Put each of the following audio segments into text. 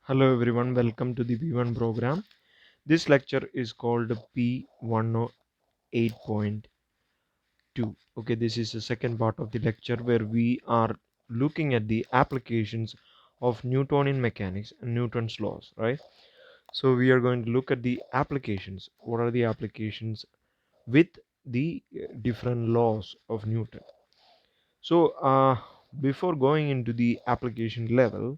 Hello everyone, welcome to the P1 program. This lecture is called P108.2. Okay, this is the second part of the lecture where we are looking at the applications of Newtonian mechanics and Newton's laws, right? So we are going to look at the applications. What are the applications with the different laws of Newton? So before going into the application level,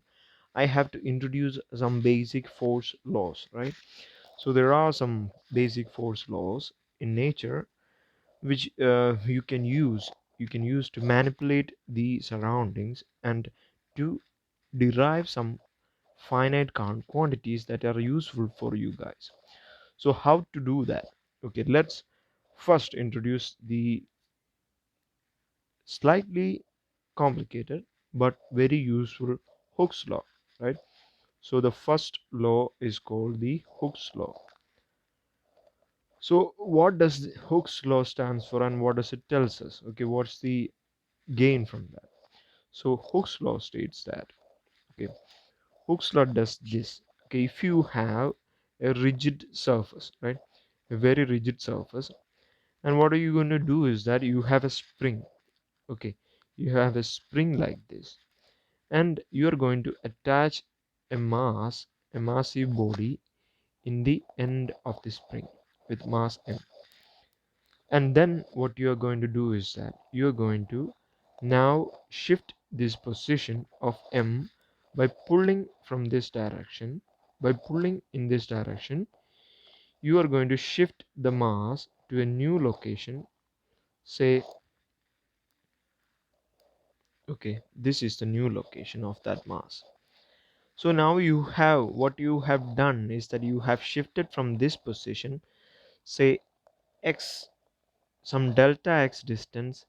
I have to introduce some basic force laws, right? So there are some basic force laws in nature which you can use to manipulate the surroundings and to derive some finite quantities that are useful for you guys. So how to do that? Okay, let's first introduce the slightly complicated but very useful Hooke's law, right? So the first law is called the Hooke's law. So what does Hooke's law stands for and what does it tells us? Okay, what's the gain from that? So Hooke's law states that, okay, Hooke's law does this. Okay, if you have a rigid surface, right, a very rigid surface, and what are you going to do is that you have a spring. Okay, you have a spring like this, and you are going to attach a massive body in the end of the spring with mass m. And then what you are going to do is that you are going to now shift this position of m by pulling from this direction. By pulling in this direction, you are going to shift the mass to a new location. Say, okay, this is the new location of that mass. So now you have, what you have done is that you have shifted from this position, say x, some delta x distance,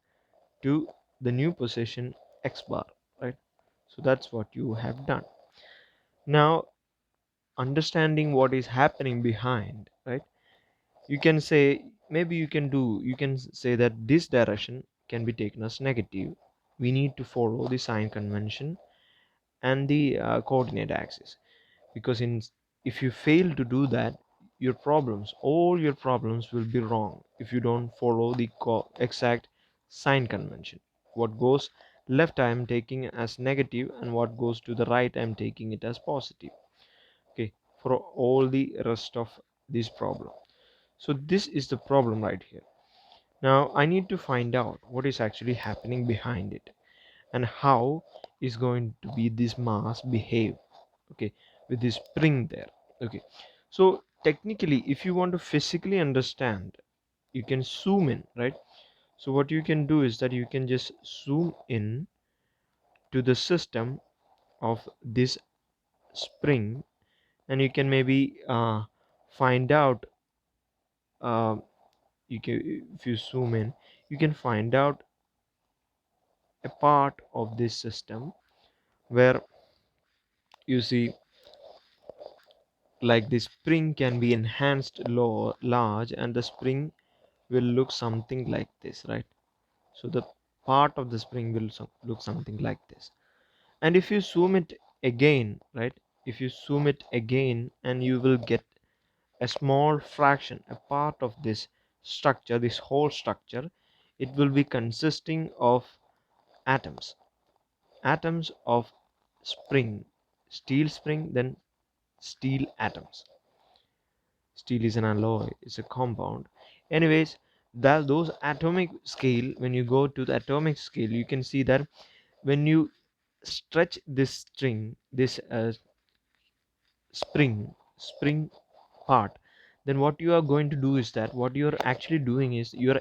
to the new position x bar, right? So that's what you have done. Now, understanding what is happening behind, right, you can say, maybe you can say that this direction can be taken as negative. We need to follow the sign convention and the coordinate axis, because if you fail to do that, all your problems will be wrong if you don't follow the exact sign convention. What goes left I am taking as negative, and what goes to the right I am taking it as positive. Okay, for all the rest of this problem. So this is the problem right here. Now I need to find out what is actually happening behind it, and how is going to be this mass behave, okay, with this spring there. Okay, so technically, if you want to physically understand, you can zoom in, right? So what you can do is that you can just zoom in to the system of this spring, and you can maybe find out, uh, you can, if you zoom in, you can find out a part of this system where you see, like, the spring can be enhanced large, and the spring will look something like this, right? So the part of the spring will look something like this. And if you zoom it again, right, if you zoom it again, and you will get a small fraction, a part of this structure, this whole structure, it will be consisting of atoms, atoms of spring, steel spring, then steel atoms. Steel is an alloy, it's a compound. Anyways, that those atomic scale, when you go to the atomic scale, you can see that when you stretch this string, this spring part, then what you are going to do is that what you're actually doing is you're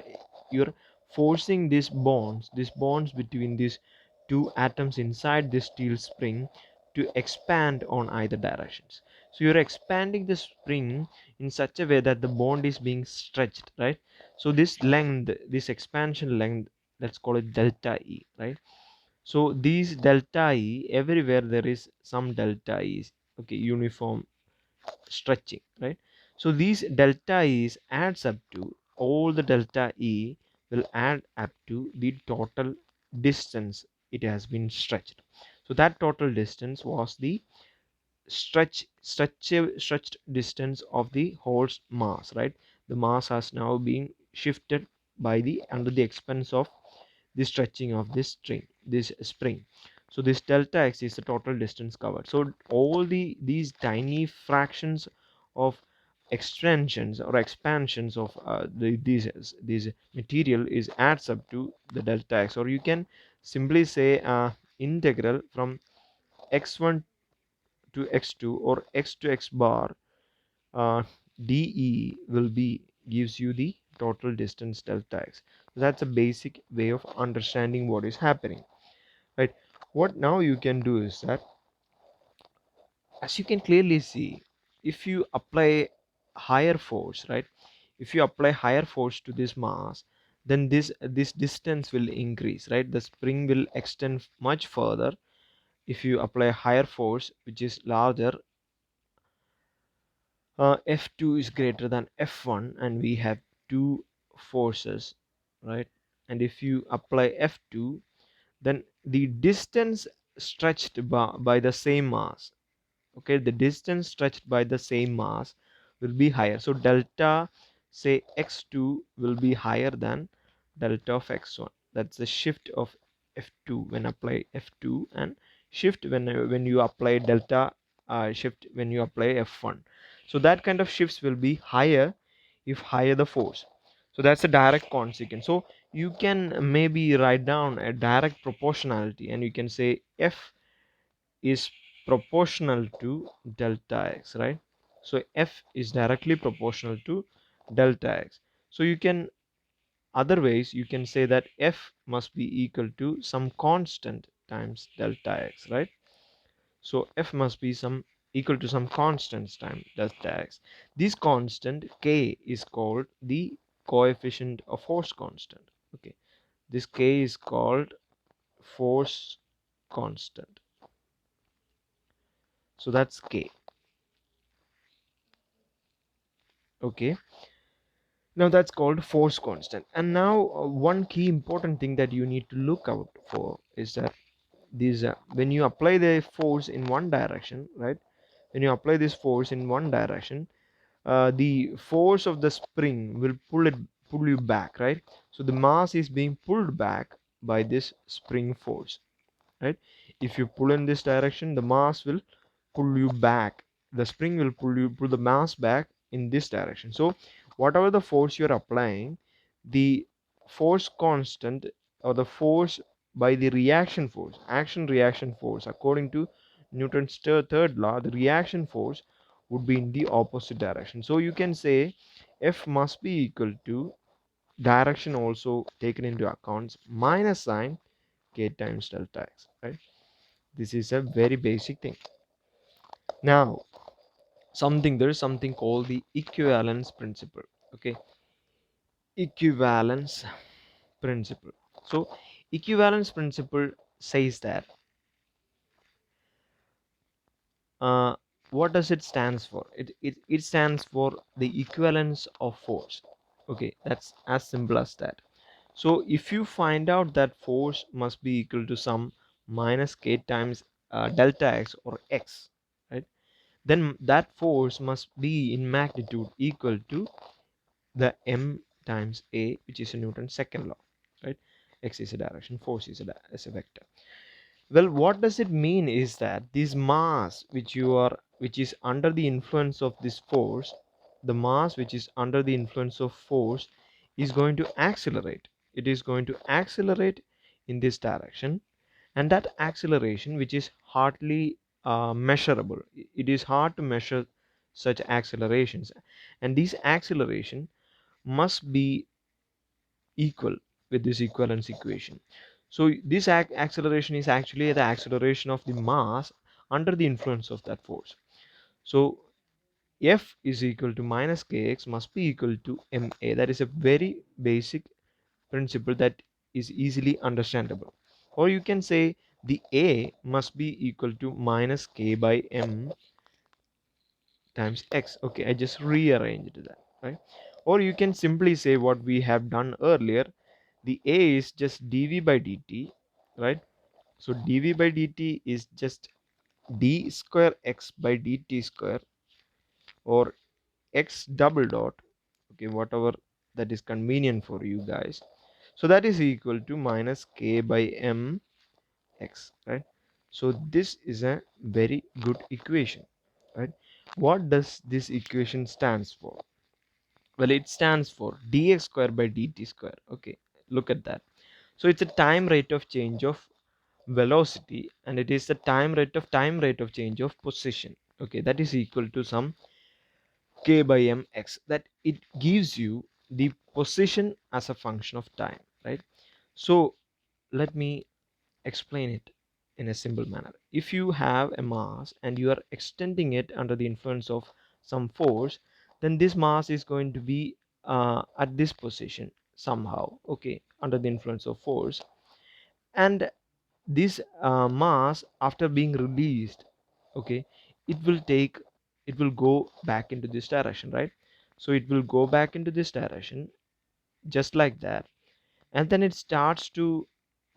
forcing these bonds between these two atoms inside this steel spring to expand on either directions. So you're expanding the spring in such a way that the bond is being stretched, right? So this length, this expansion length, let's call it delta E, right? So these delta E, everywhere there is some delta E, okay, uniform stretching, right? So these delta E's adds up to, all the delta E will add up to the total distance it has been stretched. So that total distance was the stretched distance of the hole's mass, right? The mass has now been shifted by the under the expense of the stretching of this spring. So this delta x is the total distance covered. So all these tiny fractions of extensions or expansions of these material is adds up to the delta x, or you can simply say integral from x1 to x2 or x to x bar dE will be gives you the total distance delta x. So that's a basic way of understanding what is happening, right? What now you can do is that, as you can clearly see, if you apply higher force, right? If you apply higher force to this mass, then this distance will increase, right? The spring will extend much further. If you apply higher force which is larger, F2 is greater than F1 and we have two forces, right? And if you apply F2, then the distance stretched by the same mass, okay, the distance stretched by the same mass will be higher. So delta, say x2, will be higher than delta of x1. That's the shift of f2 when apply f2, and shift when you apply delta, shift when you apply f1. So that kind of shifts will be higher if higher the force. So that's a direct consequence. So you can maybe write down a direct proportionality, and you can say f is proportional to delta x, right? So f is directly proportional to delta x. So you can, other ways you can say that f must be equal to some constant times delta x, right? So f must be some equal to some constants times delta x. This constant k is called the coefficient of force constant. Okay, this k is called force constant. So that's k. Okay, now that's called force constant. And now one key important thing that you need to look out for is that these when you apply the force in one direction, right? When you apply this force in one direction, the force of the spring will pull you back, right? So the mass is being pulled back by this spring force, right? If you pull in this direction, the mass will pull you back, the spring will pull the mass back in this direction. So whatever the force you're applying, the force constant, or the force by the reaction force, action reaction force, according to Newton's third law, the reaction force would be in the opposite direction. So you can say F must be equal to direction also taken into account minus sine k times delta x, right? This is a very basic thing. Now there is something called the equivalence principle. Okay, equivalence principle. So equivalence principle says that, uh, what does it stands for? It stands for the equivalence of force. Okay, that's as simple as that. So if you find out that force must be equal to some minus k times delta x or x, right? Then that force must be in magnitude equal to the m times a, which is a Newton's second law, right? X is a direction, force is a vector. Well, what does it mean is that this mass which is under the influence of this force, the mass which is under the influence of force is going to accelerate. It is going to accelerate in this direction, and that acceleration, which is hardly measurable, it is hard to measure such accelerations, and this acceleration must be equal with this equivalence equation. So this acceleration is actually the acceleration of the mass under the influence of that force. So F is equal to minus kx must be equal to ma. That is a very basic principle that is easily understandable. Or you can say the a must be equal to minus k by m times x. Okay, I just rearranged that, right? Or you can simply say what we have done earlier, the a is just dv by dt, right? So dv by dt is just d square x by dt square, or x double dot, okay, whatever that is convenient for you guys. So that is equal to minus k by m x, right? So this is a very good equation, right? What does this equation stands for? Well, it stands for dx square by dt square. Okay, look at that. So it's a time rate of change of velocity, and it is the time rate of change of position. Okay, that is equal to some k by mx, that it gives you the position as a function of time, right? So let me explain it in a simple manner. If you have a mass and you are extending it under the influence of some force, then this mass is going to be at this position somehow, okay, under the influence of force. And this mass, after being released, okay, it will take, it will go back into this direction, right? So it will go back into this direction just like that, and then it starts to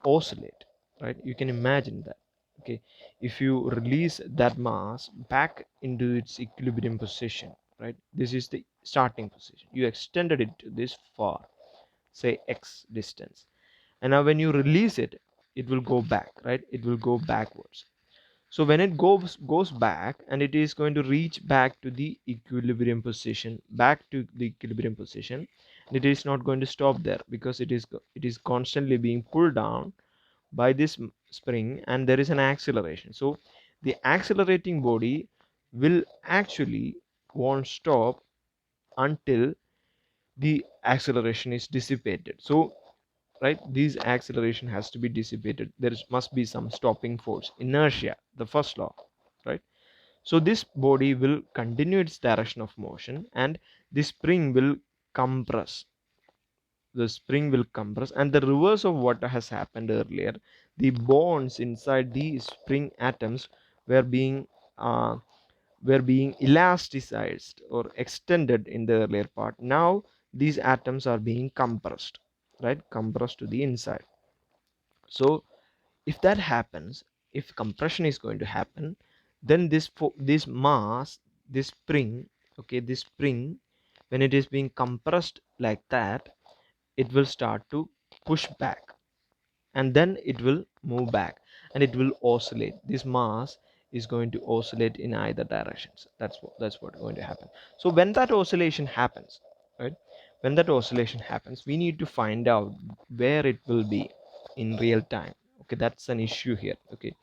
oscillate, right? You can imagine that. Okay, if you release that mass back into its equilibrium position, right, this is the starting position, you extended it to this far, say x distance, and now when you release it, it will go back, right? It will go backwards. So when it goes back, and it is going to reach back to the equilibrium position, back to the equilibrium position, and it is not going to stop there, because it is constantly being pulled down by this spring, and there is an acceleration. So the accelerating body will actually won't stop until the acceleration is dissipated. So right, this acceleration has to be dissipated, there must be some stopping force, inertia, the first law, right? So this body will continue its direction of motion, and the spring will compress, and the reverse of what has happened earlier. The bonds inside the spring atoms were being uh, elasticized or extended in the earlier part. Now these atoms are being compressed, right, compressed to the inside. So if that happens, if compression is going to happen, then this mass, this spring, okay, this spring, when it is being compressed like that, it will start to push back, and then it will move back, and it will oscillate. This mass is going to oscillate in either directions. That's what going to happen. So when that oscillation happens, right, when that oscillation happens, we need to find out where it will be in real time. Okay, that's an issue here. Okay,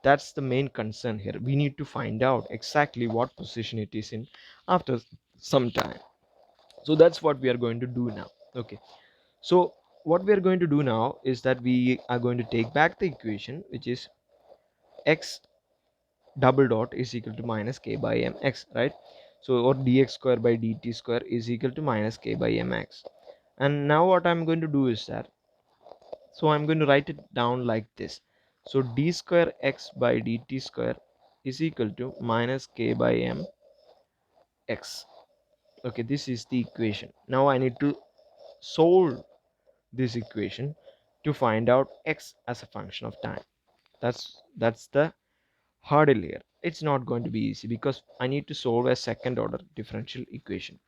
that's the main concern here. We need to find out exactly what position it is in after some time. So that's what we are going to do now. Okay, so what we are going to do now is that we are going to take back the equation, which is x double dot is equal to minus k by mx, right? So or dx square by dt square is equal to minus k by mx. And now what I'm going to do is that, so I'm going to write it down like this. So d square x by dt square is equal to minus k by mx. Okay, this is the equation. Now I need to solve this equation to find out x as a function of time. That's the hurdle here. It's not going to be easy, because I need to solve a second order differential equation.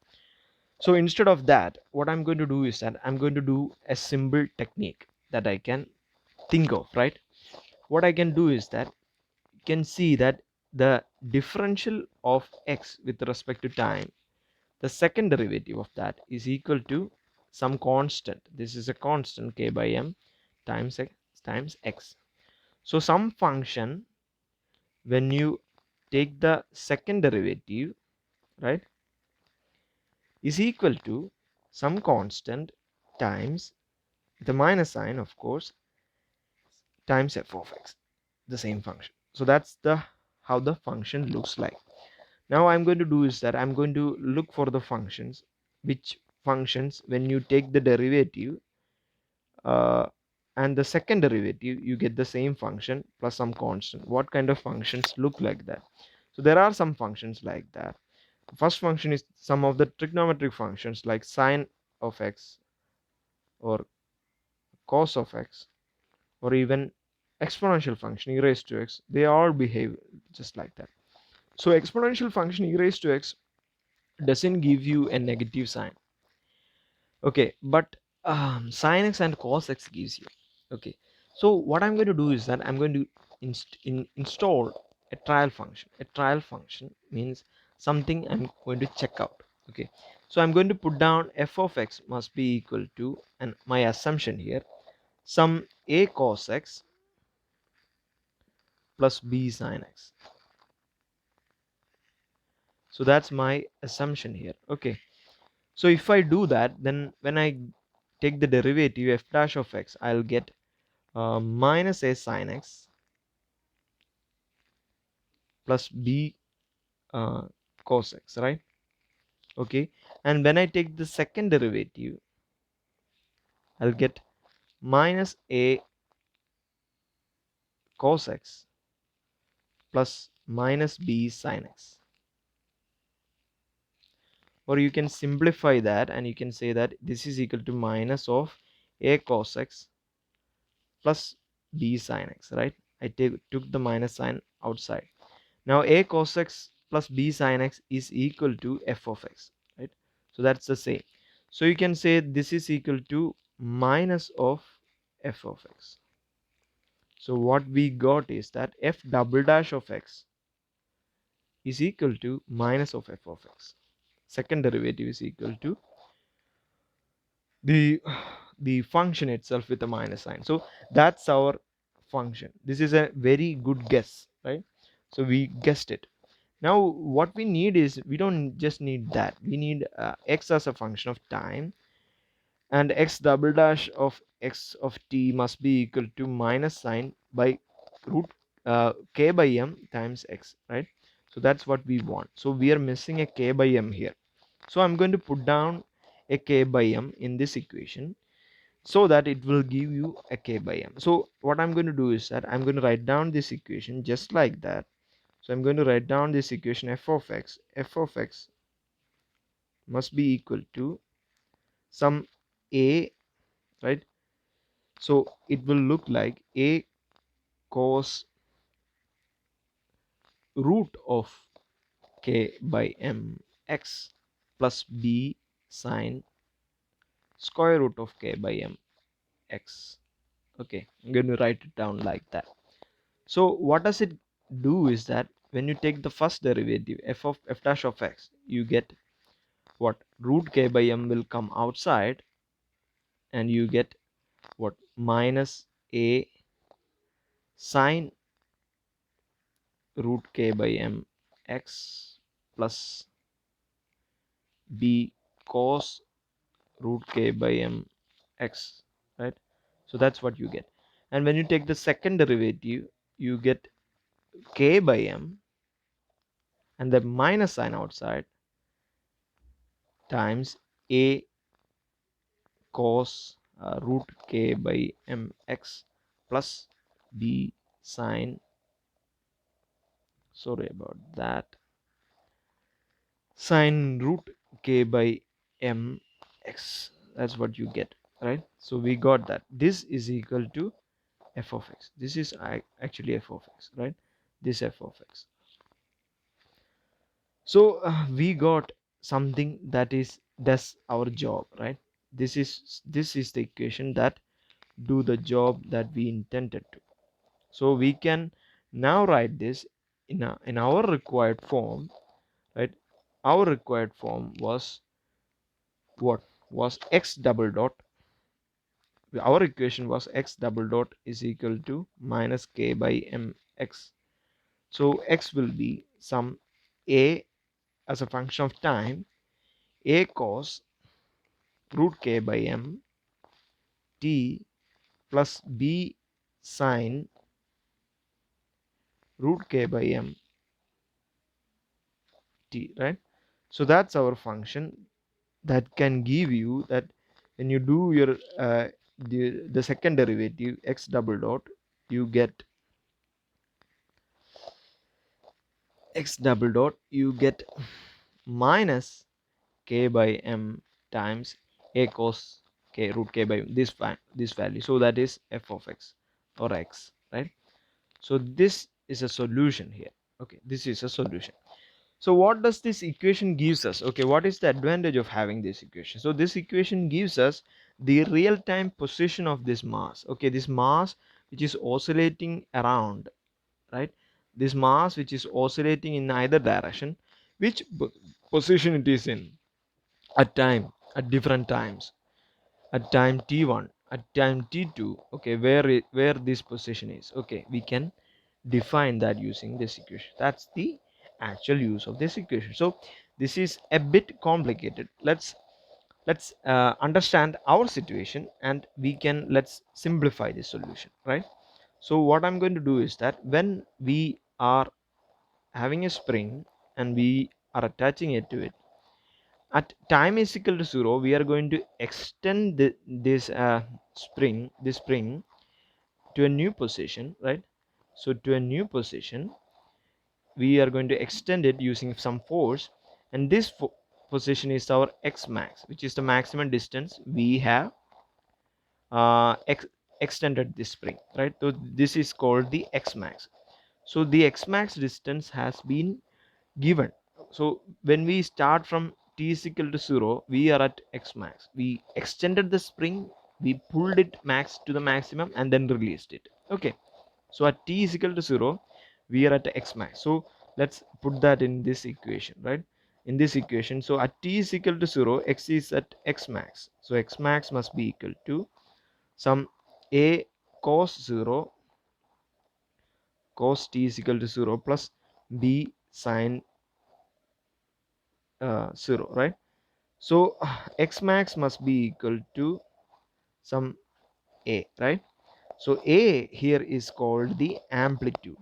So instead of that, what I'm going to do is that I'm going to do a simple technique that I can think of, right? What I can do is that you can see that the differential of x with respect to time, the second derivative of that is equal to some constant. This is a constant k by m times x. So some function, when you take the second derivative, right, is equal to some constant times the minus sign, of course, times f of x, the same function. So that's the how the function looks like. Now I'm going to do is that I'm going to look for the functions, which functions, when you take the derivative uh, and the second derivative, you get the same function plus some constant. What kind of functions look like that? So there are some functions like that. The first function is some of the trigonometric functions like sine of x, or cos of x, or even exponential function e raised to x, they all behave just like that. So exponential function e raised to x doesn't give you a negative sign. Okay, but sin x and cos x gives you. Okay, so what I'm going to do is that I'm going to install a trial function. A trial function means something I'm going to check out. Okay, so I'm going to put down f of x must be equal to, and my assumption here, some a cos x plus b sin x. So that's my assumption here. Okay, so if I do that, then when I take the derivative f dash of x, I'll get minus a sin x plus b uh, cos x, right? Okay, and when I take the second derivative, I'll get minus a cos x plus minus b sin x. Or you can simplify that and you can say that this is equal to minus of a cos x plus b sin x, right? I took the minus sign outside. Now a cos x plus b sin x is equal to f of x, right? So that's the same. So you can say this is equal to minus of f of x. So what we got is that f double dash of x is equal to minus of f of x. Second derivative is equal to the the function itself with a minus sign. So that's our function. This is a very good guess, right? So we guessed it. Now what we need is, we don't just need that, we need x as a function of time, and x double dash of x of t must be equal to minus sign by root k by m times x, right? So that's what we want. So we are missing a k by m here, so I'm going to put down a k by m in this equation so that it will give you a k by m. So what I'm going to do is that I'm going to write down this equation just like that. So I'm going to write down this equation f of x must be equal to some a, right? So it will look like a cos root of k by m x plus b sine square root of k by m x. Okay, I'm going to write it down like that. So what does it do is that when you take the first derivative f of f dash of x, you get what, root k by m will come outside, and you get what, minus a sine root k by m x plus b cos root k by m x, right? So that's what you get. And when you take the second derivative, you get k by m and the minus sign outside times a cos root k by m x plus b sine, sorry about that, sine root k by m x. That's what you get, right? So we got that this is equal to f of x. This is actually f of x, right? This f of x. So we got something that is does our job, right? This is the equation that do the job that we intended to. So we can now write this in our required form, right? Our required form was what, was x double dot, our equation was x double dot is equal to minus k by m x. So x will be some a as a function of time, a cos root k by m t plus b sine root k by m t, right? So that's our function that can give you that when you do your the second derivative x double dot, you get x double dot, you get minus k by m times a cos k root k by this value. So that is f of x or x. right? So this is a solution here. Okay, this is a solution. So what does this equation gives us? Okay, what is the advantage of having this equation? So this equation gives us the real-time position of this mass. Okay, this mass which is oscillating around, right? This mass which is oscillating in either direction, which position it is in at time, at different times, at time t1, at time t2. Okay, where this position is. Okay, we can define that using this equation. That's the actual use of this equation. So this is a bit complicated. Let's understand our situation, and we can let's simplify the solution, right? So what I'm going to do is that when we are having a spring and we are attaching it to it at time is equal to 0, we are going to extend this spring to a new position, right? So to a new position, we are going to extend it using some force, and this position is our x max, which is the maximum distance we have extended this spring, right? So this is called the x max. So the x max distance has been given. So when we start from t is equal to 0, we are at x max. We extended the spring, we pulled it max to the maximum and then released it. Okay, so at t is equal to 0, we are at x max. So let's put that in this equation, right? In this equation, so at t is equal to 0, x is at x max. So x max must be equal to some a cos 0, cos t is equal to 0 plus b sine 0, right? So x max must be equal to some a, right? So a here is called the amplitude.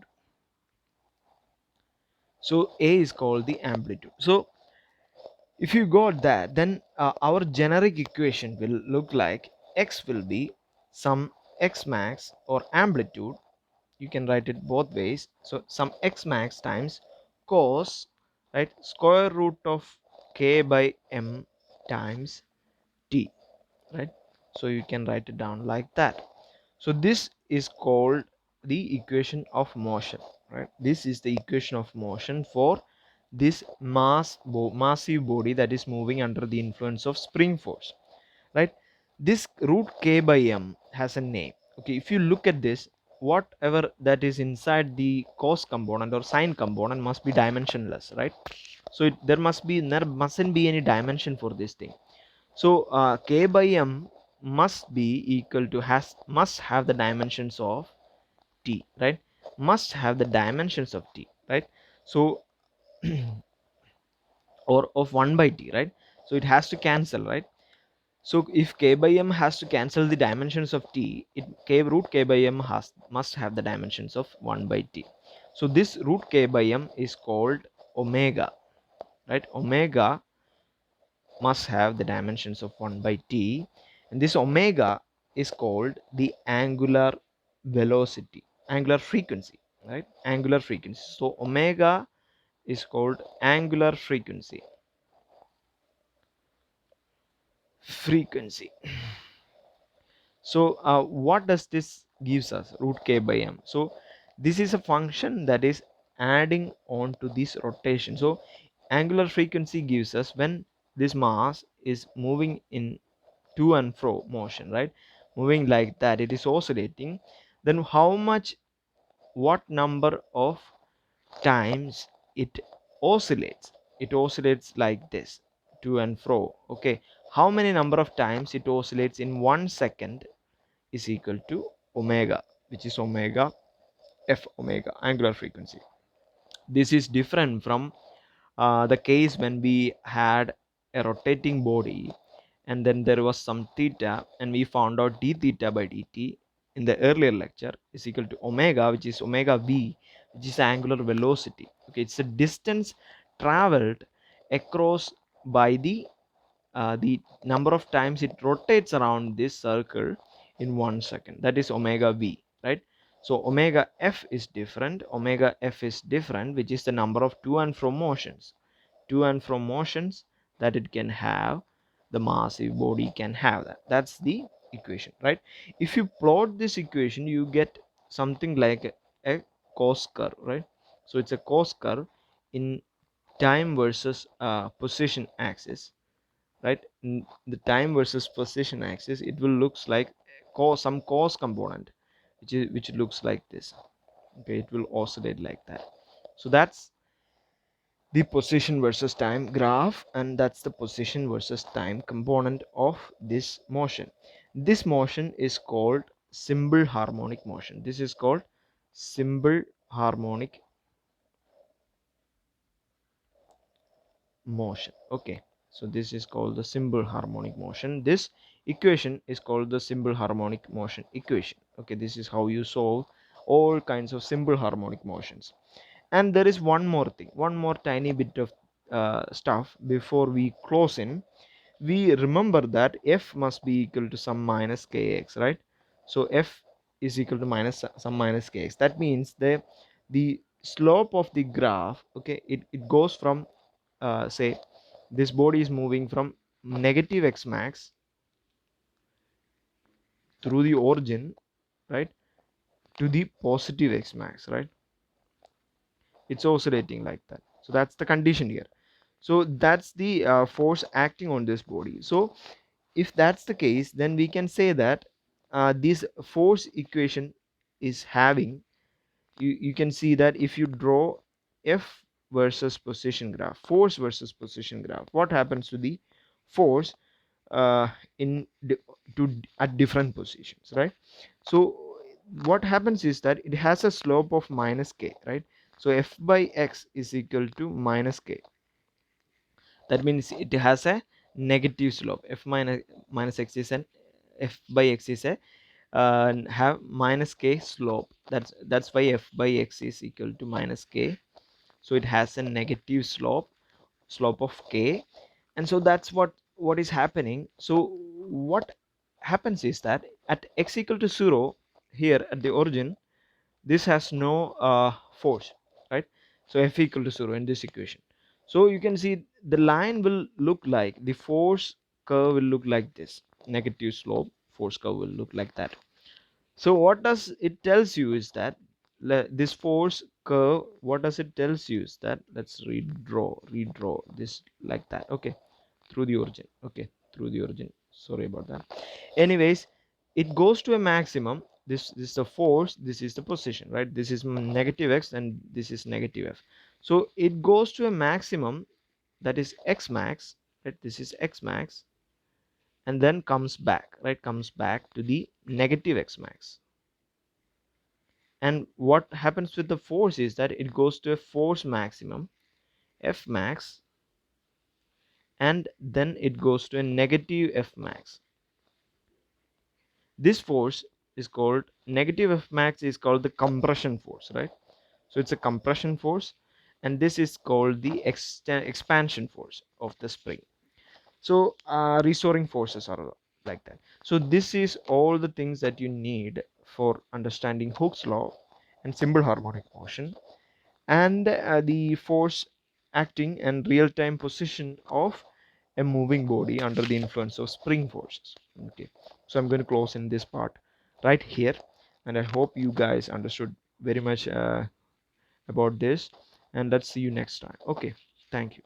So a is called the amplitude. So if you got that, then our generic equation will look like x will be some x max or amplitude. You can write it both ways. So some x max times cos, right, square root of k by m times t, right? So you can write it down like that. So this is called the equation of motion, right? This is the equation of motion for this massive body that is moving under the influence of spring force, right? This root k by m has a name. Okay, if you look at this, whatever that is inside the cos component or sine component must be dimensionless, right? So there mustn't be any dimension for this thing. So k by m must be equal to must have the dimensions of t, right? Must have the dimensions of t, right? So or of 1 by t, right? So it has to cancel, right? So if k by m has to cancel the dimensions of t, it k root k by m must have the dimensions of 1 by t. So this root k by m is called omega, right? Omega must have the dimensions of 1 by t, and this omega is called the angular velocity, angular frequency, right? Angular frequency. So omega is called angular frequency. So what does this gives us? Root k by m. So this is a function that is adding on to this rotation. So angular frequency gives us when this mass is moving in to and fro motion, right? Moving like that, it is oscillating. Then how much, what number of times it oscillates? It oscillates like this, to and fro. Okay, how many number of times it oscillates in 1 second is equal to omega, which is omega f, omega angular frequency. This is different from the case when we had a rotating body and then there was some theta and we found out d theta by dt in the earlier lecture is equal to omega, which is omega v, which is angular velocity. Okay, it's the distance traveled across by the number of times it rotates around this circle in 1 second. That is omega v, right? So omega f is different. Omega f is different, which is the number of to and from motions. To and from motions that it can have, the massive body can have that. That's the equation, right? If you plot this equation, you get something like a cos curve, right? So it's a cos curve in time versus position axis, right? In the time versus position axis, it will looks like some cos component, which looks like this. Okay, it will oscillate like that. So that's the position versus time graph, and that's the position versus time component of this motion. This motion is called simple harmonic motion. This is called simple harmonic motion. Okay, so this is called the simple harmonic motion. This equation is called the simple harmonic motion equation. Okay, this is how you solve all kinds of simple harmonic motions. And there is one more thing, one more tiny bit of stuff before we close in. We remember that f must be equal to some minus kx, right? So f is equal to minus some minus kx. That means the slope of the graph, okay, it goes from say this body is moving from negative x max through the origin, right, to the positive x max, right? It's oscillating like that. So that's the condition here. So that's the force acting on this body. So if that's the case, then we can say that this force equation is having, you can see that if you draw f versus position graph, force versus position graph, what happens to the force uh, in to at different positions, right? So what happens is that it has a slope of minus k, right? So f by x is equal to minus k. That means it has a negative slope. F minus x is an f by x is a have minus k slope. That's why f by x is equal to minus k. So it has a negative slope of k, and so that's what is happening. So what happens is that at x equal to 0, here at the origin, this has no force, right? So f equal to 0 in this equation. So you can see the line will look like, the force curve will look like this. Negative slope force curve will look like that. So what does it tells you is that this force curve, what does it tells you is that, let's redraw this like that. Okay, through the origin. Okay, through the origin, sorry about that. Anyways, it goes to a maximum. This is the force, this is the position, right? This is negative x and this is negative f. So it goes to a maximum, that is x max, right? This is x max, and then comes back, right? Comes back to the negative x max. And what happens with the force is that it goes to a force maximum, f max, and then it goes to a negative f max. This force is called, negative f max is called the compression force, right? So it's a compression force, and this is called the expansion force of the spring. So restoring forces are like that. So this is all the things that you need for understanding Hooke's law and simple harmonic motion, and the force acting and real-time position of a moving body under the influence of spring forces. Okay, so I'm going to close in this part right here, and I hope you guys understood very much about this, and let's see you next time. Okay, thank you.